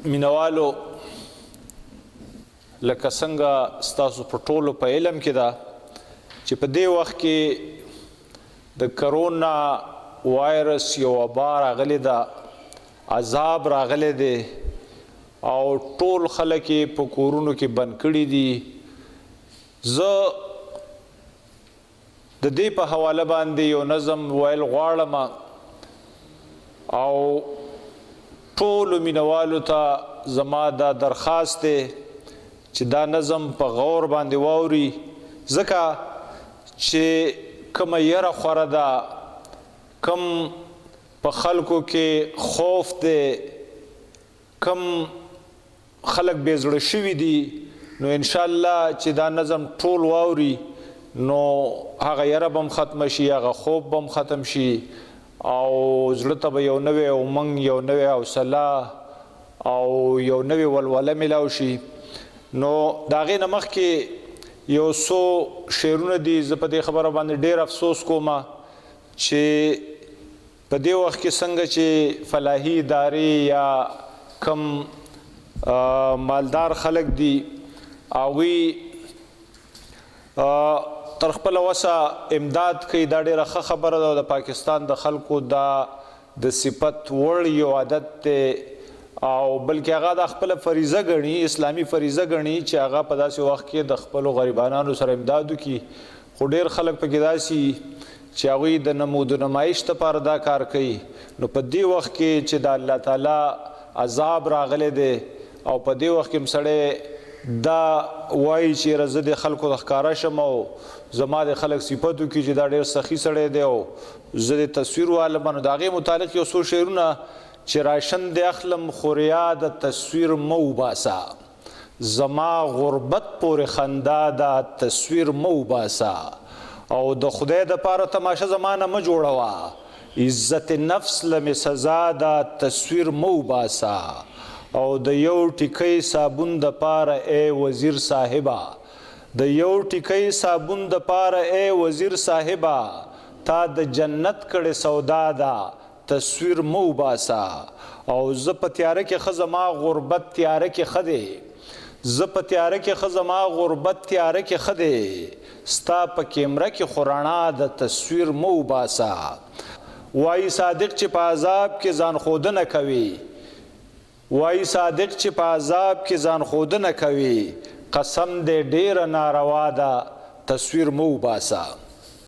مینوالو لکه څنګه ستاسو په ټولو په علم کې ده چې په دې وخت کې د کرونا وائرس یو وبا راغلی ده، عذاب راغلی دی او ټول خلک یې په کورونو کې بند کړي دي. زه د دې په حواله باندې یو نظم ویل غواړم او ټولو مینوالو ته زما دا درخواست دی چې دا نظم په غور باندې واوري، ځکه چې کومه یره خوره ده، کم په خلکو کې خوف دی، کم خلک بې زړه شوي دي، نو انشاءالله چې دا نظم ټول واوري نو هغه یره به هم ختمه شي، هغه خوب به هم ختم شي او زړه ته به یو نوی امنګ، یو نوی حوصله او یو نوی ولوله میلاو شي. نو د هغې نه مخکې یو څو شعرونه دي. زه په دې خبره باندې ډېر افسوس کوم چې په دې وخت کې څنګه چې فلاحي ادارې یا کم مالدار خلک دي هغوی تر خپله وسه امداد کوي، دا ډېره ښه خبره ده. د پاکستان د خلکو دا د صفت وړ یو عادت دی او بلکې هغه د خپله فریضه ګڼي، اسلامي فریضه ګڼي چې هغه په داسې وخت کې د خپلو غریبانانو سره امداد وکړي. خو ډېر خلک پکې داسې چې هغوی د نمود و نمایش دپاره دا کار کوي. نو په دې وخت کې چې د الله تعالی عذاب راغلی دی او په دې وخت کې هم سړی دا وایي چې یاره زه د خلکو د ښکاره شم او زما د خلک صفت وکړي چې دا ډېر سخي سړی دی او زه د تصویر والم. نو د هغې متعلق یو څو شعرونه چې راشن د اخلم خوریا د تصویر مه وباسه، زما غربت پورې خندا د تصویر مه وباسه او د خدای دپاره تماشه زما نه مه جوړوه، عزت نفس له مې سزا د تصویر مه وباسه او د یو ټیکۍ صابون دپاره ای وزیر صاحبه، د یو ټیکۍ صابون دپاره ای وزیر صاحبه، تا د جنت کړې سودا ده تصویر مه وباسه او زه په تیاره کې ښه زما غربت تیاره کې ښه دی، زه په تیاره کې ښه زما غربت تیاره کې ښه دی، ستا په کیمره کې خو رڼا د تصویر مه وباسه. وایي صادق چې په عذاب کې ځان ښودنه کوي، وایي صادق چې په عذاب کې ځان ښودنه کوي، قسم دی ډیره ناروا ده تصویر مه وباسه.